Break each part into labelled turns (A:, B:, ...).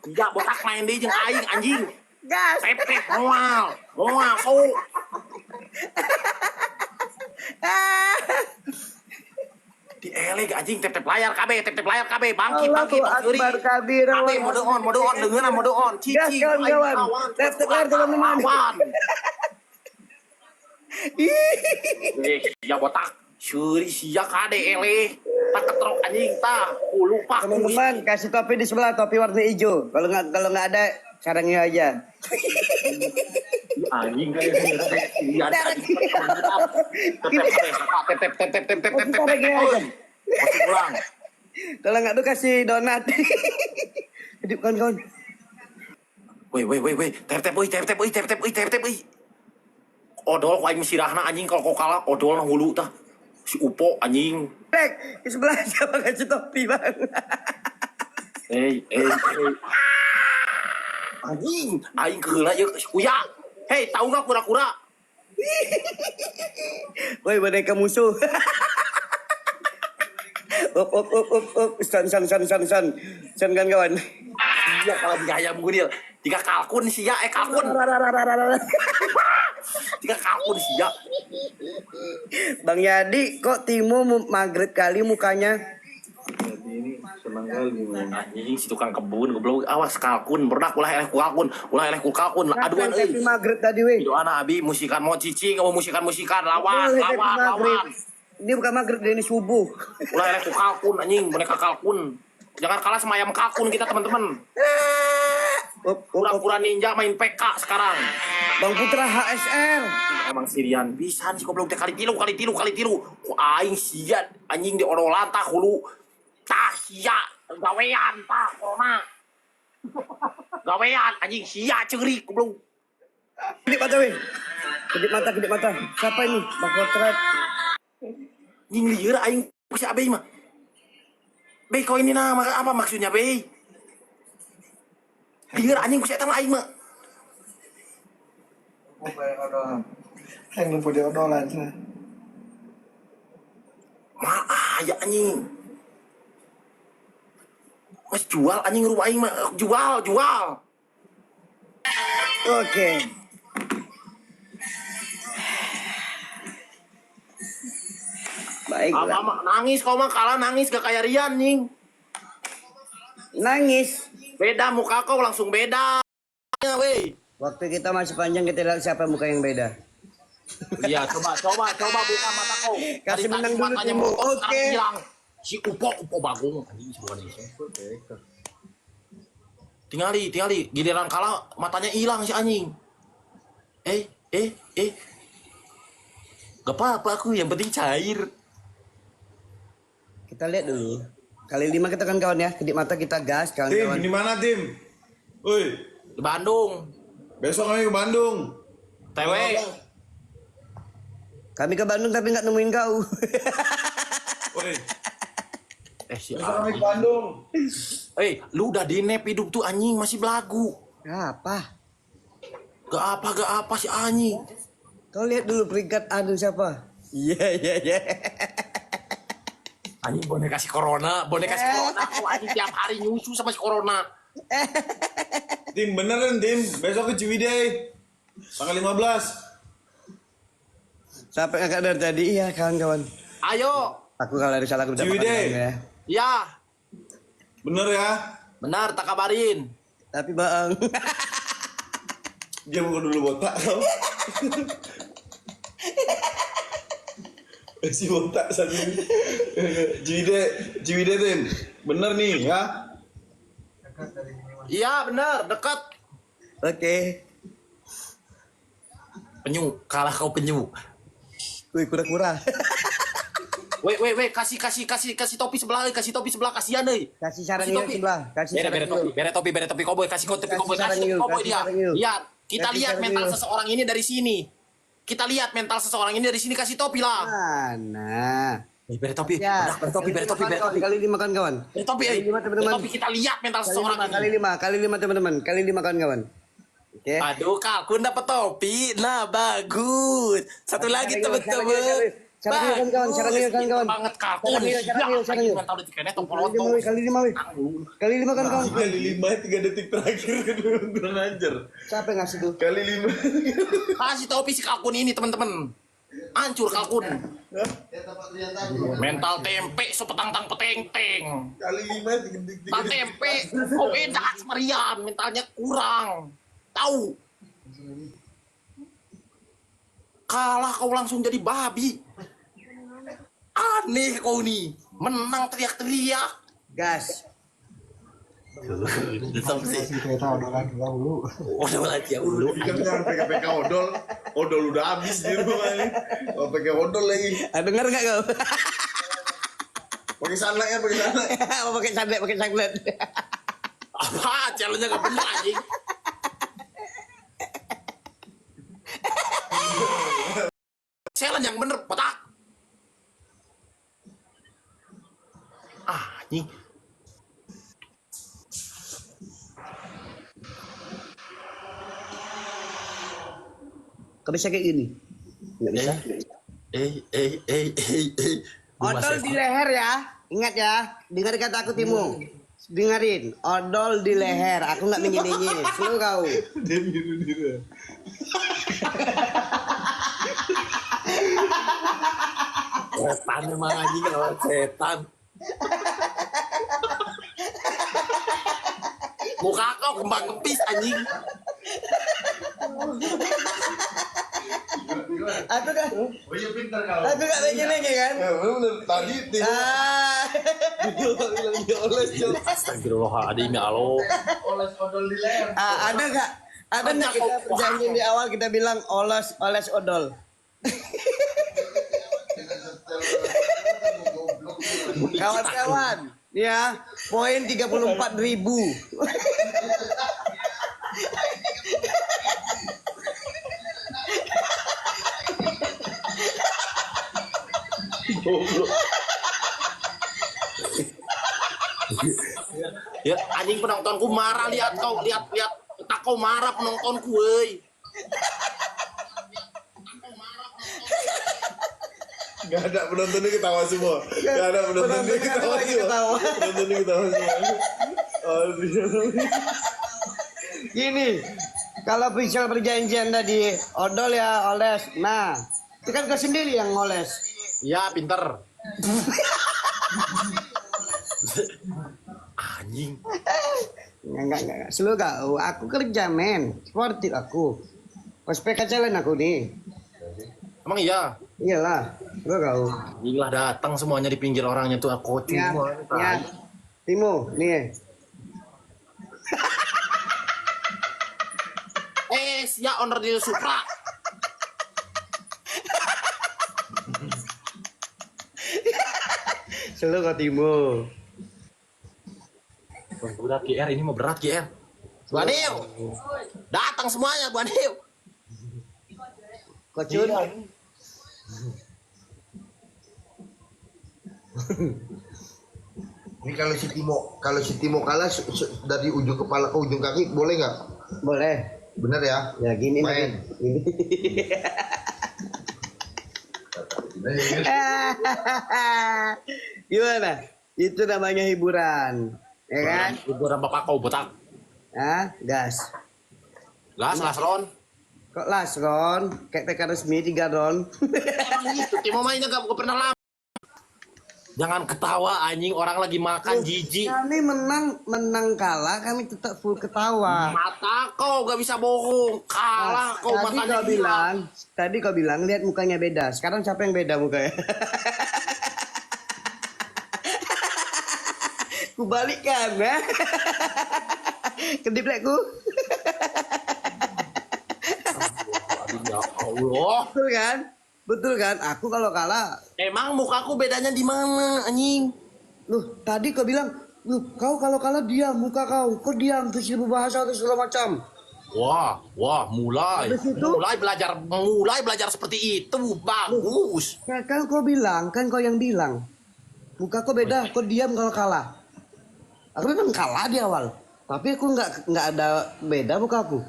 A: Enggak botak main deh jeung aing anjing.
B: Gas.
A: Tep moal so. Di eleg anjing tep layar KB bangkit euy.
B: Akbar kabir.
A: Mode on deungeuna mode on.
B: Gas kawan-kawan. Tep layar teman-teman.
A: Ya botak. Suri sia kade ele. Tak ketrok anjing tah. Lupa
B: Teman-teman kasih topi di sebelah, topi warna hijau. Kalau nggak ada sarangnya aja.
A: Anjing kayak pulang.
B: Kalau nggak tuh kasih donat. Jadi kawan-kawan.
A: Woi, tep odol ku aing sirahna anjing kalau kalah odol na hulu tah. Si Upo anjing.
B: Di sebelah siapa kasih topi bang?
A: Anjing, aing keheula yeuh kuya. Hei, tahu nggak kura-kura?
B: Woi, boneka musuh. Up. San kan kawan.
A: Iya kalau digayam gue dia. Tiga kalkun sih ya, kalkun. Tiga kalkun sih ya.
B: Bang Yadi, kok Timo maghrib kali mukanya?
C: Ini senang kali
A: Anjing si tukang kebun goblok awas kalkun berdak ulah eleh ku kalkun aduan
B: euy. Maghrib tadi we.
A: Itu anak abi musikan mau cicing mau musikan lawan.
B: Ini bukan maghrib, ini subuh.
A: Ulah eleh ku kalkun anjing boneka kalkun. Jangan kalah sama ayam kalkun kita teman-teman. Pura-pura ninja main PK sekarang.
B: Bang Putra HSR.
A: Emang Sirian pisan sih goblok teh kali tilu. Ku aing siat anjing di orolan tah hulu. Tah sia gawean tah corona. Gawean anjing sia ceurik goblok.
B: Kedip mata. Siapa ini? Bang Putra.
A: Nying lieur aing si Abey mah. Bey kau ini nama apa maksudnya Bey? Lieur anjing ku si eta mah aing mah.
C: yang lupa di odolan sana.
A: Ya anjing. Mas jual anjing rumah aing mah jual.
B: Oke. Baiklah.
A: Apa nangis kau mah kalah nangis gak kayak Rian nying.
B: Nangis.
A: Beda muka kau langsung beda. Ya weh.
B: Waktu kita masih panjang kita lihat siapa muka yang beda.
A: Iya, coba buka mata kau.
B: Kasih menang dulu Timo. Oke.
A: Si Upo bagung anjing sebuah desa. Tingali, giliran kalah matanya hilang si anjing. Gak apa-apa aku yang penting cair.
B: Kita lihat dulu. Kali 5 kita kan kawan ya. Kedip mata kita gas kawan-kawan.
C: Tim, di mana tim? Woi,
A: Di Bandung.
C: besok kami ke Bandung.
A: TW.
B: Kami ke Bandung tapi nggak nemuin kau.
C: Woi,
A: Si
C: besok kami
A: anjing.
C: ke Bandung.
A: Lu udah di nep hidup tuh anjing masih belagu.
B: Apa?
A: Gak apa si anjing.
B: Kau lihat dulu peringkat anu siapa? Iya.
A: Anjing boneka si corona. Kau anjing tiap hari nyusu sama si corona.
C: Tim, beneran tim. Besok ke Ciwidey. Tanggal 15.
B: Sampai ngakak dari tadi iya kawan-kawan.
A: Ayo.
B: Aku kalau ada salah aku udah
C: Ciwidey.
B: makan ya.
A: Ya.
C: Bener ya?
A: Benar tak kabarin.
B: Tapi bang.
C: Dia buka dulu botak. Si botak sambil. Ciwidey tim. Bener nih ya?
A: Iya benar dekat.
B: Oke.
A: Penyu kalah kau penyu.
B: Wih kura-kura.
A: Weh kasih topi sebelah kasihan euy.
B: Kasih saran yuk sebelah. Kasih saran yuk.
A: Bere topi koboi kasih topi koboi
B: saran
A: kasih
B: yuk,
A: koboi
B: kasih
A: dia.
B: saran yuk.
A: Lihat, kita
B: Kasih
A: lihat
B: saran
A: mental
B: yuk.
A: seseorang ini dari sini. Kita lihat mental seseorang ini dari sini kasih topi lah.
B: Mana?
A: Bere topi.
B: Ya.
A: Bere topi.
B: Kali 5 kawan-kawan.
A: Bere topi
B: Kali 5 teman-teman.
A: Bere topi kita lihat mental seseorang
B: Kali
A: ini.
B: 5 teman-teman. Kali 5 kawan-kawan. Oke.
A: Aduh, kalkun dapat topi. Nah, bagus. Satu lagi teman-teman.
B: Cara ngilu kan kawan, cara ngilu kan kawan.
A: Banget kalkun.
B: Cara ngilu.
A: Mental detik kene tong
B: Kali
A: poloto.
B: 5 weh. Kali 5 kan kawan.
C: Kali 5 3 detik terakhir kurang ajar.
B: Siapa yang ngasih tuh?
C: Kali 5.
A: Kasih tahu fisik kalkun ini teman-teman. Hancur kalkun. Mental tempe sepetang-tang peteng-teng.
C: Kali 5 3 detik.
A: Mental tempe, kau beda semarian, mentalnya kurang. Tahu? Kalah kau langsung jadi babi. Aneh kau nih, menang teriak-teriak.
B: Gas.
A: Odol aja dulu.
C: Kan jangan PK odol. Odol udah habis di rumah ini. Oh, PK odol lagi.
B: Dengar enggak kau?
C: Pakai sunlight ya, pakai sunlight.
B: Mau pakai sunlight.
A: Apa? Challenge-nya gak bener anjing. Challenge yang bener, petak. Anjing.
B: Kau bisa kayak gini? Enggak bisa. Odol di leher ya. Ingat ya. Dengar kata aku Timo. Dengerin. Odol di leher. Aku nggak menyenyi. Slow kau.
C: Dia biru-biru.
A: Setan emang anjing lawan setan. Muka kau kembang kempis anjing.
B: Aku kan.
C: Oh iya pintar kau.
B: Aku nggak menyenyi kan.
C: Ya bener tadi Timo
B: Ah.
C: bilang dia oles Cok.
A: Astagfirullahaladzim ya Allah.
C: Oles odol di leher.
B: Ada nggak? Ada nggak kita perjanjian di awal kita bilang oles odol. Kawan-kawan, ya poin 34.000.
A: Ya anjing penontonku marah, lihat tak kau marah penontonku woi.
C: Gak ada penontonnya ketawa semua. Gak ada penontonnya ketawa semua. Penontonnya ketawa semua. Oh,
B: Gini, kalau misal perjanjian tadi odol ya oles. Nah, itu kan kau sendiri yang ngoles.
A: Ya pinter. Anjing.
B: Enggak. Selalu kau, aku kerja men, sportif aku. Pas PK challenge aku nih.
A: Emang iya?
B: Iyalah, selalu kau.
A: Anjing lah datang semuanya di pinggir orangnya tuh aku
B: Ya,
A: cuma.
B: ya. Timo, nih.
A: Ya owner di Supra.
B: Selalu kau Timo.
A: Berat GR ini mau berat GR. Bu Anil. Datang semuanya Bu Anil.
B: Kau cun.
D: Ini kalau si Timo kalah dari ujung kepala ke ujung kaki boleh nggak?
B: Boleh.
D: Bener ya?
B: Ya gini
D: Main.
B: Gini. Gimana? Itu namanya hiburan, ya kan?
A: Hiburan bapak kau botak.
B: Ah, gas.
A: Las Ron.
B: Kok las Ron? Kayak PK resmi 3 Ron.
A: Emang gitu, Timo mainnya gak pernah lama. Jangan ketawa anjing, orang lagi makan jijik.
B: Kami menang kalah, kami tetap full ketawa.
A: Mata kau gak bisa bohong. Kalah kau matanya hilang.
B: Tadi kau bilang lihat mukanya beda. Sekarang siapa yang beda mukanya? Kubalikkan, ya. Kedip lekku.
A: Ya Allah.
B: Betul kan? Betul kan? Aku kalau kalah,
A: Emang mukaku bedanya di mana anjing?
B: loh tadi kau bilang, loh kau kalau kalah diam muka kau diam terus ibu bahasa terus segala macam.
A: Wah, mulai.
B: Habis itu?
A: Mulai belajar seperti itu. Bagus.
B: Kan kau bilang, kan kau yang bilang, muka kau beda, kau diam kalau kalah. Aku memang kalah di awal, tapi aku nggak ada beda muka aku.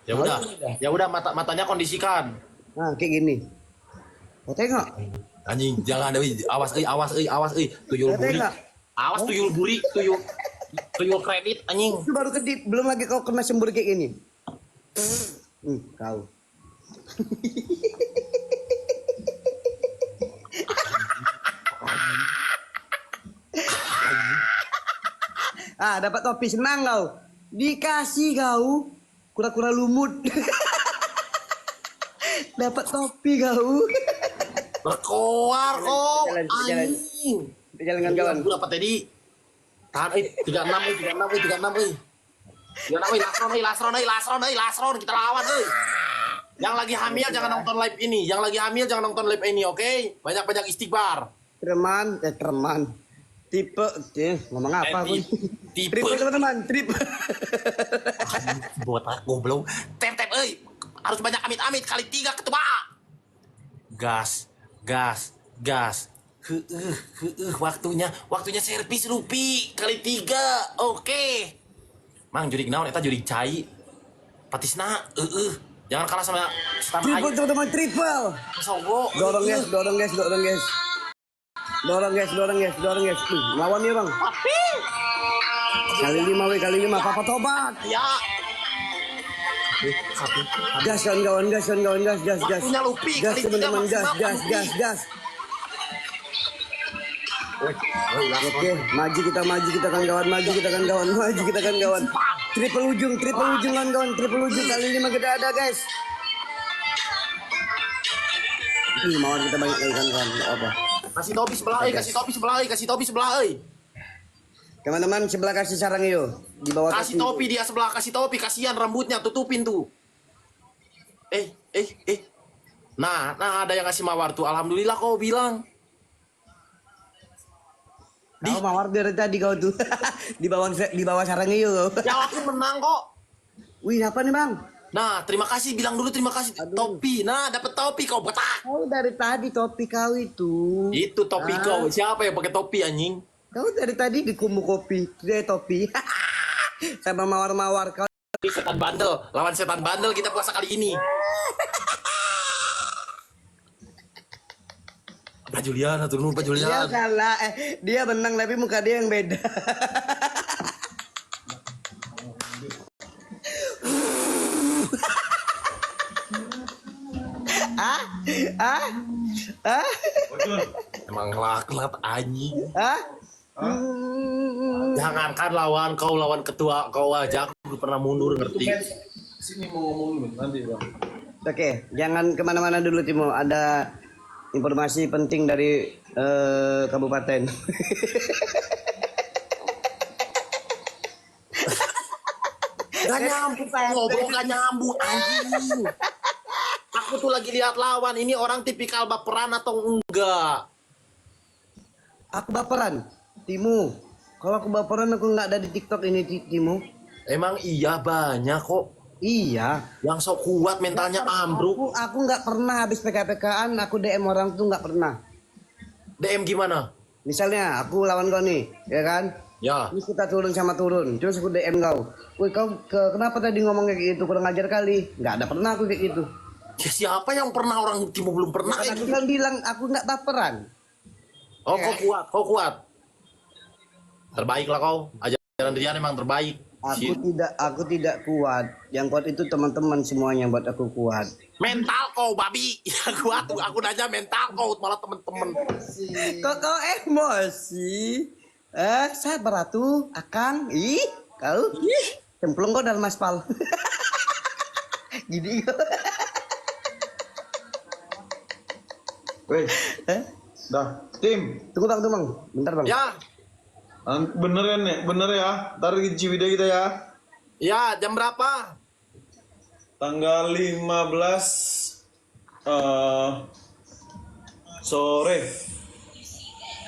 A: Ya udah, matanya kondisikan.
B: Nah kayak gini. Kau tengok.
A: Anjing, jangan euy, awas euy, tuyul buri.
B: Tengok.
A: Awas tuyul buri, tuyul kredit anjing.
B: Itu baru kedip, belum lagi kau kena sembur kayak gini. Kau. Dapat topi senang kau. Dikasih kau. Kura-kura lumut. Dapat topi kau.
A: Berkoar kok.
B: Jalan.
A: Anjing.
B: Jalan dengan kawan.
A: Gue dapat tadi. Tahan 36 Lasron kita lawan Yang lagi hamil jangan nonton live ini, oke? Banyak-banyak istighfar.
B: Teman. Tipe, ngomong apa aku?
A: Tipe.
B: Trip teman-teman, trip.
A: Botak goblok. Tep euy. Harus banyak amit-amit kali 3 ketua. Gas. Waktunya servis Rupi kali 3. Oke. Mang jurig naon eta jurig cai. Patisna jangan kalah sama
B: Triple teman-teman, triple.
A: Sogo.
B: Dorong guys. Lawan dia bang. Kali 5 papa tobat.
A: Ya.
B: Gas kawan, gas.
A: Waktunya Lupi
B: Gas
A: kali 3
B: teman-teman,
A: maksimal.
B: gas. Oke, maju kita kan kawan. Triple ujung kawan. Triple ujung kali 5 kita ada guys. Mawar kita banyak lagi kan kawan. Apa?
A: Kasih topi sebelah euy.
B: Teman-teman sebelah kasih sarang yo di bawah
A: Kasih topi dia sebelah, kasihan rambutnya, tutupin tuh. Nah, ada yang kasih mawar tuh. Alhamdulillah kau bilang.
B: Kau mawar dari tadi kau tuh. di bawah sarang yo.
A: Ya aku menang kok.
B: Wih, apa nih, Bang?
A: Nah, terima kasih, bilang dulu terima kasih. Topi. Nah, dapat topi kau botak.
B: Kau dari tadi topi kau itu.
A: Itu topi kau. Siapa yang pakai topi anjing?
B: Kau dari tadi di kumu kopi, dia topi. Sama mawar-mawar kau.
A: Setan bandel, lawan setan bandel kita puasa kali ini. Pak Julian, turun Pak
B: Dia
A: Julian.
B: kalah, dia menang tapi muka dia yang beda.
A: Emang laknat anjing.
B: Hmm.
A: Jangankan lawan ketua kau aja aku pernah mundur ngerti.
C: Sini mau ngomong nanti bang.
B: Oke, jangan kemana-mana dulu Timo. Ada informasi penting dari kabupaten.
A: Gak nyambung, ngobrol gak nyambung anjing. Aku tuh lagi lihat lawan ini orang tipikal baperan atau enggak.
B: Aku baperan, Timo. Kalau aku baperan aku nggak ada di TikTok ini Timo.
A: Emang iya banyak kok.
B: Iya.
A: Yang sok kuat mentalnya ambruk.
B: Aku nggak pernah habis PK-PKan aku DM orang tuh nggak pernah.
A: DM gimana?
B: Misalnya aku lawan kau nih, ya kan?
A: Ya.
B: Terus kita turun, terus aku DM kau. Woi kau kenapa tadi ngomong kayak gitu? Kurang ajar kali. Nggak ada pernah aku kayak gitu.
A: Ya, siapa yang pernah orang Timo belum pernah
B: Kan
A: kayak
B: aku
A: gitu?
B: kan bilang aku nggak baperan.
A: Oh kau kuat. Terbaik lah kau. Ajaran Rian emang terbaik.
B: Aku tidak kuat. Yang kuat itu teman-teman semuanya buat aku kuat.
A: Mental kau babi. Ya kuat tuh aku nanya mental kau malah temen-temen.
B: Kau emosi. Sabar atuh, Akang. Ih, kau. Cemplung kau dalam aspal. Gini kau.
C: Weh, dah, tim.
B: Tunggu bang. Bentar bang.
A: Ya.
C: Bener ya. Ntar di Ciwidey kita ya.
A: Ya, jam berapa?
C: Tanggal 15 sore.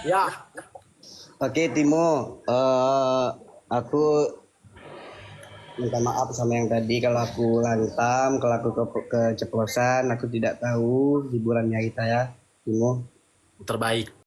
A: Ya.
B: Oke Timo, aku minta maaf sama yang tadi kalau aku lantam, kalau aku keceplosan, aku tidak tahu hiburannya kita ya, Timo.
A: Terbaik.